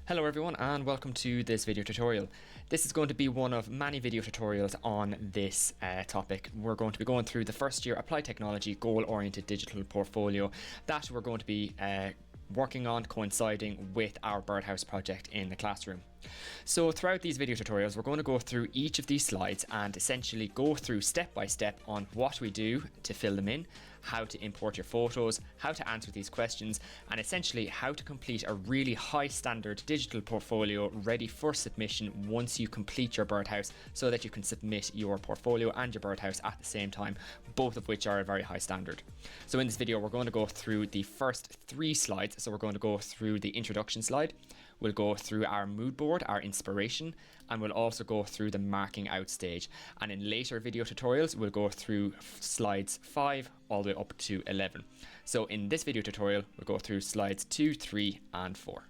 Hello everyone and welcome to this video tutorial. This is going to be one of many video tutorials on this topic. We're going to be going through the first year applied technology goal-oriented digital portfolio that we're going to be working on coinciding with our birdhouse project in the classroom. So throughout these video tutorials, we're going to go through each of these slides and essentially go through step by step on what we do to fill them in, how to import your photos, how to answer these questions, and essentially how to complete a really high standard digital portfolio ready for submission once you complete your birdhouse, so that you can submit your portfolio and your birdhouse at the same time, both of which are a very high standard. So in this video, we're going to go through the first 3 slides. So we're going to go through the introduction slide, we'll go through our mood board, our inspiration, and we'll also go through the marking out stage. And in later video tutorials, we'll go through slides 5 all the way up to 11. So in this video tutorial, we'll go through slides 2, 3, and 4.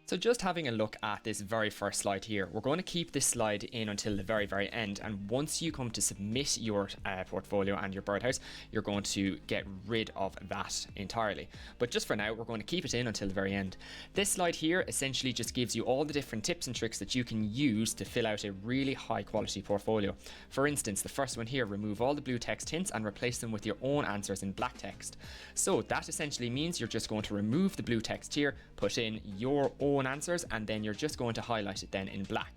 So just having a look at this very first slide here, we're going to keep this slide in until the very end, and once you come to submit your portfolio and your birdhouse, you're going to get rid of that entirely. But just for now, we're going to keep it in until the very end. This slide here essentially just gives you all the different tips and tricks that you can use to fill out a really high quality portfolio. For instance, the first one here, remove all the blue text hints and replace them with your own answers in black text. So that essentially means you're just going to remove the blue text here, put in your own answers, and then you're just going to highlight it then in black.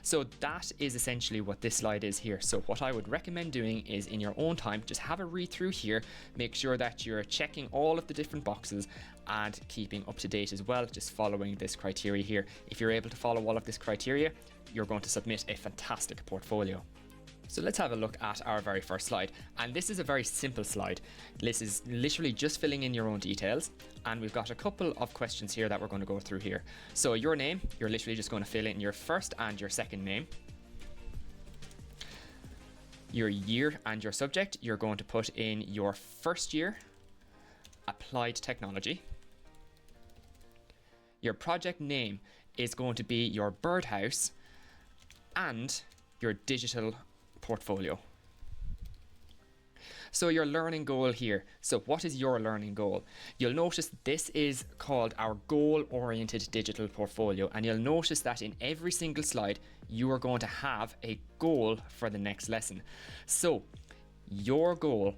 So that is essentially what this slide is here. So what I would recommend doing is, in your own time, just have a read through here, make sure that you're checking all of the different boxes and keeping up to date as well, just following this criteria here. If you're able to follow all of this criteria, you're going to submit a fantastic portfolio. So let's have a look at our very first slide, and this is a very simple slide. This is literally just filling in your own details, and we've got a couple of questions here that we're going to go through here. So your name, you're literally just going to fill in your first and your second name. Your year and your subject, you're going to put in your first year applied technology. Your project name is going to be your birdhouse and your digital portfolio. So your learning goal here. So what is your learning goal? You'll notice this is called our goal-oriented digital portfolio, and you'll notice that in every single slide you are going to have a goal for the next lesson. So your goal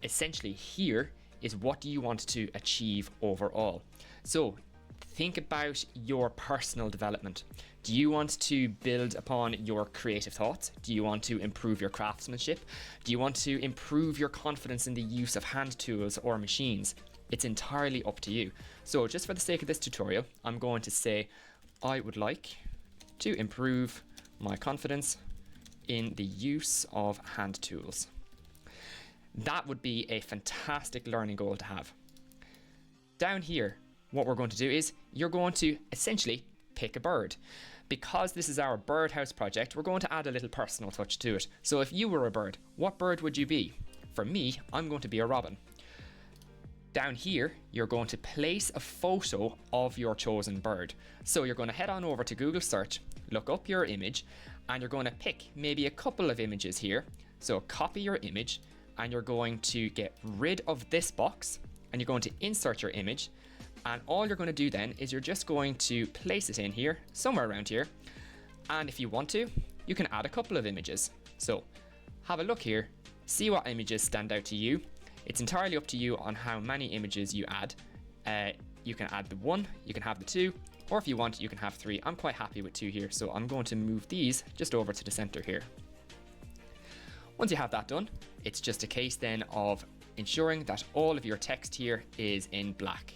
essentially here is, what do you want to achieve overall? So think about your personal development. Do you want to build upon your creative thoughts? Do you want to improve your craftsmanship? Do you want to improve your confidence in the use of hand tools or machines? It's entirely up to you. So just for the sake of this tutorial, I'm going to say I would like to improve my confidence in the use of hand tools. That would be a fantastic learning goal to have. Down here, what we're going to do is you're going to essentially pick a bird. Because this is our birdhouse project, we're going to add a little personal touch to it. So if you were a bird, what bird would you be? For me, I'm going to be a robin. Down here, you're going to place a photo of your chosen bird. So you're going to head on over to Google search, look up your image, and you're going to pick maybe a couple of images here. So copy your image, and you're going to get rid of this box, and you're going to insert your image. And all you're going to do then is you're just going to place it in here, somewhere around here. And if you want to, you can add a couple of images. So have a look here, see what images stand out to you. It's entirely up to you on how many images you add. You can add the 1, you can have the 2, or if you want, you can have 3. I'm quite happy with 2 here, so I'm going to move these just over to the center here. Once you have that done, it's just a case then of ensuring that all of your text here is in black.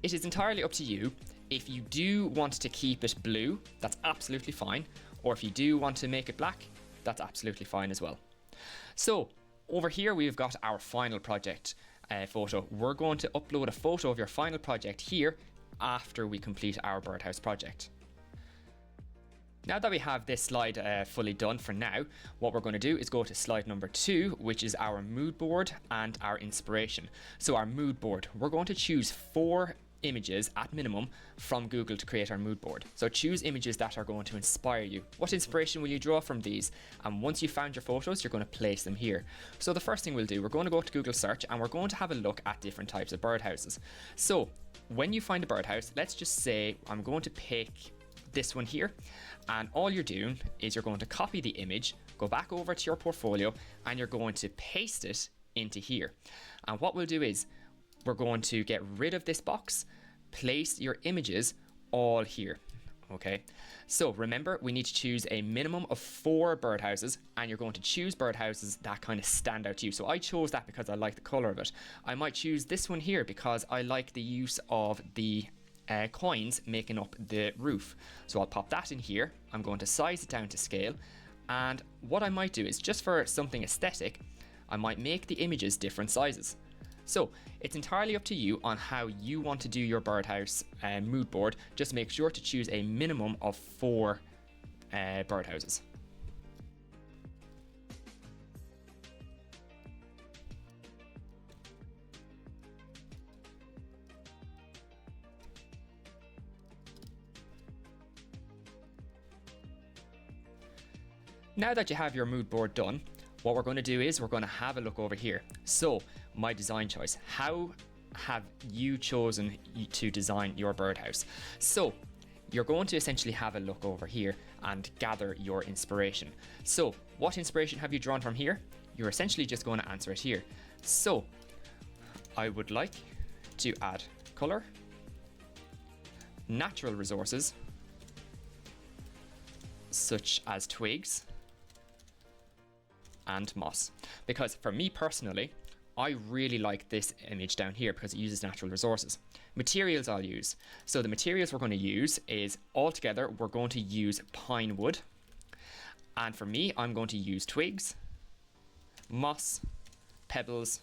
It is entirely up to you. If you do want to keep it blue, that's absolutely fine. Or if you do want to make it black, that's absolutely fine as well. So over here, we've got our final project photo. We're going to upload a photo of your final project here after we complete our birdhouse project. Now that we have this slide fully done for now, what we're going to do is go to slide number 2, which is our mood board and our inspiration. So our mood board, we're going to choose 4 images at minimum from Google to create our mood board. So choose images that are going to inspire you. What inspiration will you draw from these? And once you've found your photos, you're going to place them here. So the first thing we'll do, we're going to go to Google search and we're going to have a look at different types of birdhouses. So when you find a birdhouse, let's just say I'm going to pick this one here, and all you're doing is you're going to copy the image, go back over to your portfolio, and you're going to paste it into here. And what we'll do is we're going to get rid of this box, place your images all here. Okay, so remember, we need to choose a minimum of 4 birdhouses, and you're going to choose birdhouses that kind of stand out to you. So I chose that because I like the color of it. I might choose this one here because I like the use of the coins making up the roof. So I'll pop that in here. I'm going to size it down to scale. And what I might do is, just for something aesthetic, I might make the images different sizes. So it's entirely up to you on how you want to do your birdhouse mood board. Just make sure to choose a minimum of 4 birdhouses. Now that you have your mood board done, what we're going to do is we're going to have a look over here. So my design choice, how have you chosen to design your birdhouse? So you're going to essentially have a look over here and gather your inspiration. So what inspiration have you drawn from here? You're essentially just going to answer it here. So I would like to add color, natural resources such as twigs and moss, because for me personally, I really like this image down here because it uses natural resources. Materials I'll use. So the materials we're going to use is, altogether, we're going to use pine wood. And for me, I'm going to use twigs, moss, pebbles,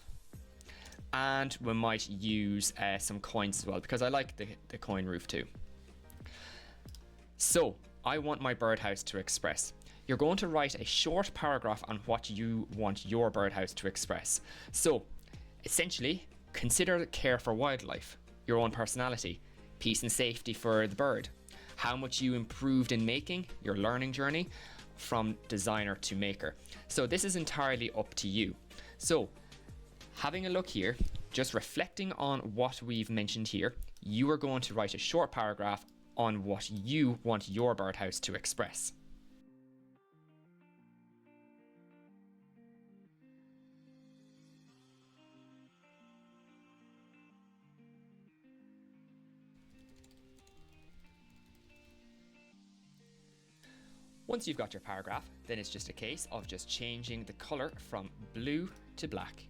and we might use some coins as well, because I like the coin roof too. So I want my birdhouse to express. You're going to write a short paragraph on what you want your birdhouse to express. So essentially, consider care for wildlife, your own personality, peace and safety for the bird, how much you improved in making, your learning journey from designer to maker. So this is entirely up to you. So having a look here, just reflecting on what we've mentioned here, you are going to write a short paragraph on what you want your birdhouse to express. Once you've got your paragraph, then it's just a case of just changing the color from blue to black.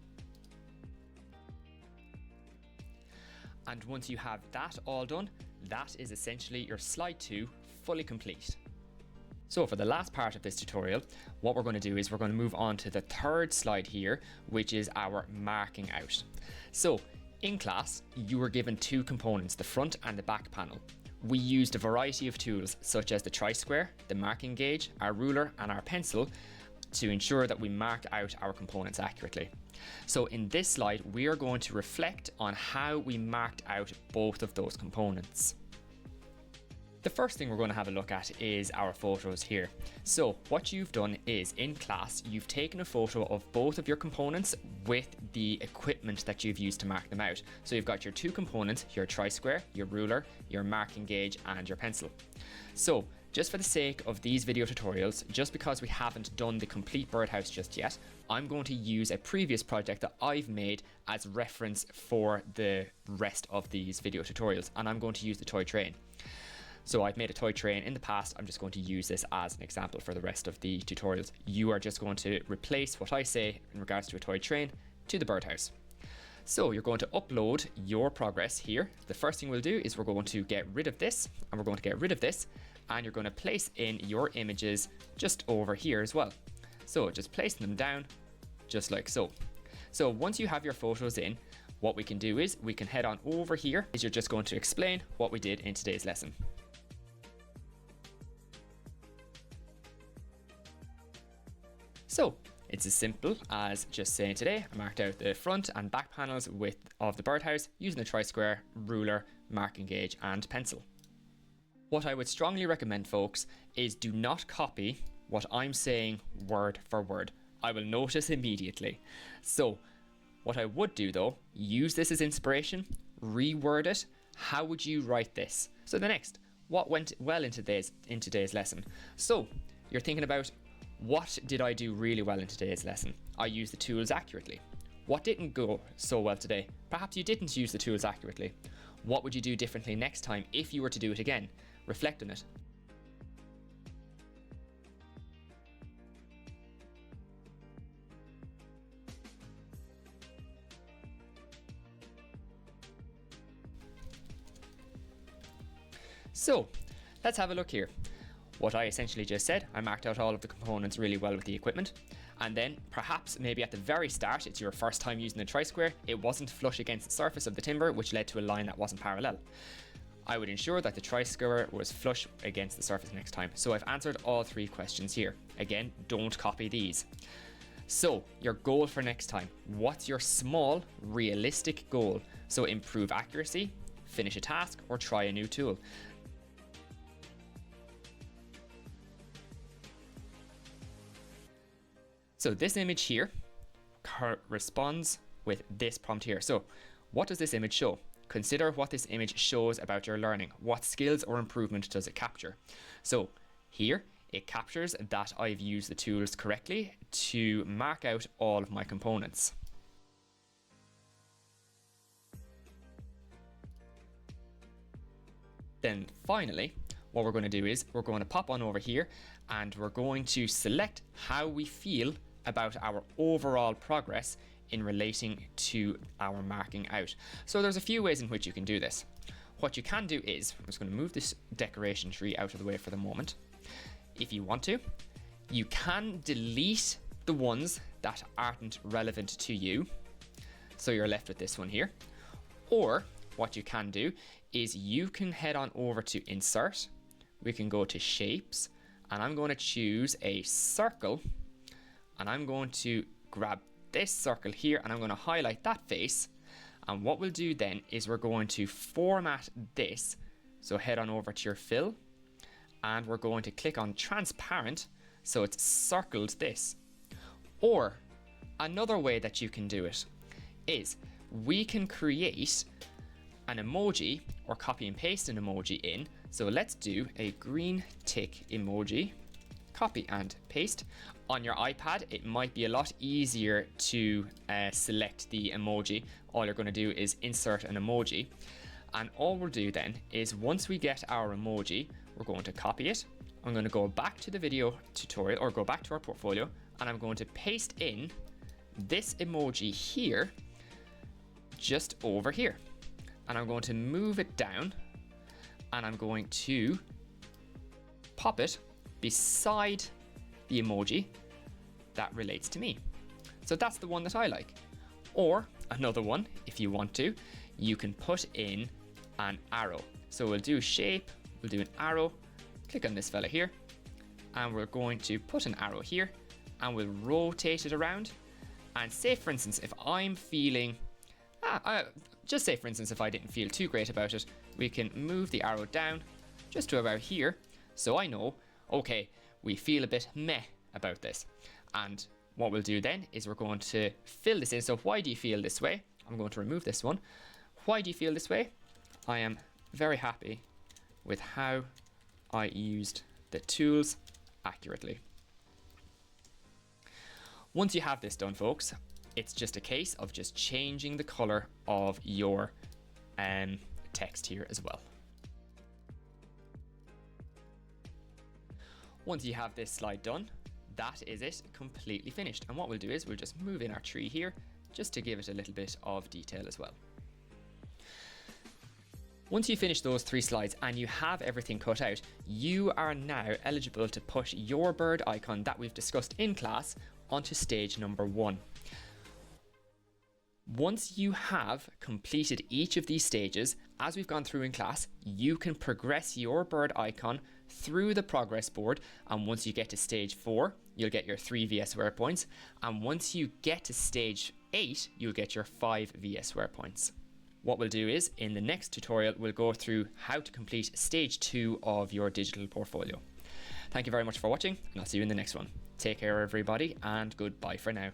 And once you have that all done, that is essentially your slide 2 fully complete. So for the last part of this tutorial, what we're going to do is we're going to move on to the third slide here, which is our marking out. So in class, you were given 2 components, the front and the back panel. We used a variety of tools such as the tri-square, the marking gauge, our ruler and our pencil to ensure that we marked out our components accurately. So in this slide, we are going to reflect on how we marked out both of those components. The first thing we're going to have a look at is our photos here. So what you've done is, in class, you've taken a photo of both of your components with the equipment that you've used to mark them out. So you've got your 2 components, your tri-square, your ruler, your marking gauge and your pencil. So just for the sake of these video tutorials, just because we haven't done the complete birdhouse just yet, I'm going to use a previous project that I've made as reference for the rest of these video tutorials, and I'm going to use the toy train. So I've made a toy train in the past, I'm just going to use this as an example for the rest of the tutorials. You are just going to replace what I say in regards to a toy train to the birdhouse. So you're going to upload your progress here. The first thing we'll do is we're going to get rid of this, and we're going to get rid of this, and you're going to place in your images just over here as well. So just placing them down just like so. So once you have your photos in, what we can do is we can head on over here, is you're just going to explain what we did in today's lesson. So it's as simple as just saying, today I marked out the front and back panels of the birdhouse using the tri-square, ruler, marking gauge and pencil. What I would strongly recommend, folks, is do not copy what I'm saying word for word. I will notice immediately. So what I would do though, use this as inspiration, reword it. How would you write this? So the next, what went well in today's lesson? So you're thinking about, what did I do really well in today's lesson? I used the tools accurately. What didn't go so well today? Perhaps you didn't use the tools accurately. What would you do differently next time if you were to do it again? Reflect on it. So let's have a look here. What I essentially just said, I marked out all of the components really well with the equipment. And then perhaps maybe at the very start, it's your first time using the tri-square, it wasn't flush against the surface of the timber, which led to a line that wasn't parallel. I would ensure that the tri-square was flush against the surface next time. So I've answered all 3 questions here. Again, don't copy these. So your goal for next time, what's your small, realistic goal? So improve accuracy, finish a task, or try a new tool. So this image here corresponds with this prompt here. So what does this image show? Consider what this image shows about your learning. What skills or improvement does it capture? So here it captures that I've used the tools correctly to mark out all of my components. Then finally, what we're going to do is we're going to pop on over here and we're going to select how we feel about our overall progress in relating to our marking out. So there's a few ways in which you can do this. What you can do is, I'm just going to move this decoration tree out of the way for the moment. If you want to, you can delete the ones that aren't relevant to you. So you're left with this one here. Or what you can do is you can head on over to Insert. We can go to Shapes, and I'm going to choose a circle, and I'm going to grab this circle here and I'm going to highlight that face. And what we'll do then is we're going to format this. So head on over to your fill and we're going to click on transparent so it's circled this. Or another way that you can do it is we can create an emoji or copy and paste an emoji in. So let's do a green tick emoji, copy and paste. On your iPad, it might be a lot easier to select the emoji. All you're going to do is insert an emoji. And all we'll do then is once we get our emoji, we're going to copy it. I'm going to go back to the video tutorial or go back to our portfolio and I'm going to paste in this emoji here, just over here. And I'm going to move it down and I'm going to pop it beside the emoji that relates to me. So that's the one that I like. Or another one, if you want to, you can put in an arrow. So we'll do shape, we'll do an arrow, click on this fella here, and we're going to put an arrow here and we'll rotate it around. And say for instance, if I'm feeling, just say for instance, if I didn't feel too great about it, we can move the arrow down just to about here. So I know, okay, we feel a bit meh about this. And what we'll do then is we're going to fill this in. So why do you feel this way? I'm going to remove this one. Why do you feel this way? I am very happy with how I used the tools accurately. Once you have this done, folks, it's just a case of just changing the color of your text here as well. Once you have this slide done, that is it, completely finished. And what we'll do is we'll just move in our tree here just to give it a little bit of detail as well. Once you finish those 3 slides and you have everything cut out, you are now eligible to put your bird icon that we've discussed in class onto stage number 1. Once you have completed each of these stages, as we've gone through in class, you can progress your bird icon through the progress board, and once you get to stage 4, you'll get your 3 VSWare points, and once you get to stage 8, you'll get your 5 VSWare points. What we'll do is, in the next tutorial, we'll go through how to complete stage 2 of your digital portfolio. Thank you very much for watching, and I'll see you in the next one. Take care, everybody, and goodbye for now.